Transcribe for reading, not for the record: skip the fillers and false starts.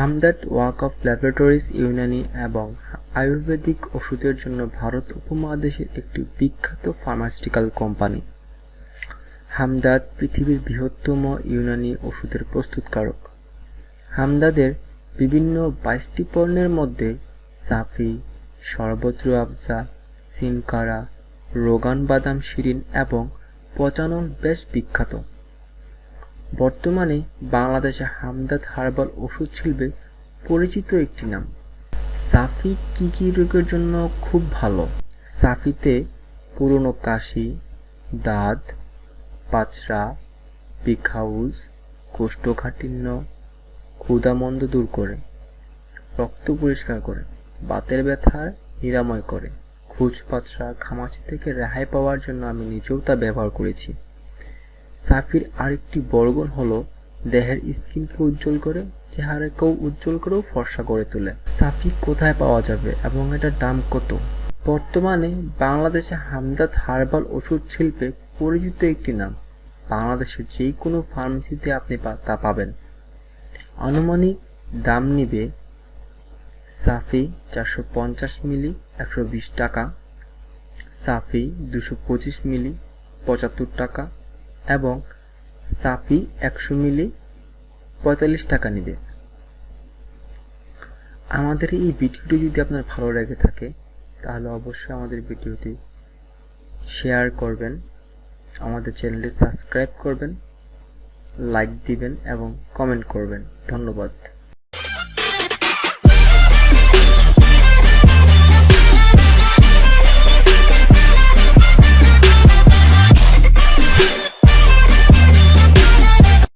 হামদর্দ ওয়াকফ laboratories Unani এবং আয়ুর্বেদিক ওষুধের জন্য ভারত উপমহাদেশের একটি বিখ্যাত ফার্মাসিউটিক্যাল কোম্পানি। হামদর্দ পৃথিবীর বৃহত্তম ইউনানি ওষুধের প্রস্তুতকারক। হামদর্দের বিভিন্ন 22টি পণ্যের মধ্যে সাফি, শরবত রুয়াবজা, সিনকারা, রোগান বাদাম শিরিন এবং পচানল বেশ বিখ্যাত। বর্তমানে বাংলাদেশে হামদর্দ হার্বাল ওষুধ শিল্পে পরিচিত একটি নাম। সাফি কি কি রোগের জন্য খুব ভালো? সাফিতে পুরনো কাশি, দাঁত, পাচড়া, পিখাউজ, কোষ্ঠকাঠিন্য, ক্ষুধামন্দ দূর করে, রক্ত পরিষ্কার করে, বাতের ব্যথার নিরাময় করে, খুচ পাচড়া, ঘামাচি থেকে রেহাই পাওয়ার জন্য আমি নিজেও তা ব্যবহার করেছি। সাফির আরেকটি বড় গুণ হলো দেহের স্কিনকে উজ্জ্বল করে, চেহারাকেও উজ্জ্বল করেও ফর্সা করে তোলে। সাফি কোথায় পাওয়া যাবে এবং এটার দাম কত? বর্তমানে বাংলাদেশে হামদর্দ হার্বাল ওষুধ শিল্পে পরিচিত একটি নাম। বাংলাদেশের যে কোনো ফার্মেসিতে আপনি তা পাবেন। আনুমানিক দাম নিবে সাফি 450 মিলি 120 টাকা, সাফি 225 মিলি 75 টাকা এবং সাফি 100 মিলি 45 টাকা নিবে। আমাদের এই ভিডিওটি যদি আপনার ভালো লেগে থাকে তাহলে অবশ্যই আমাদের ভিডিওটি শেয়ার করবেন, আমাদের চ্যানেলটি সাবস্ক্রাইব করবেন, লাইক দিবেন এবং কমেন্ট করবেন। ধন্যবাদ।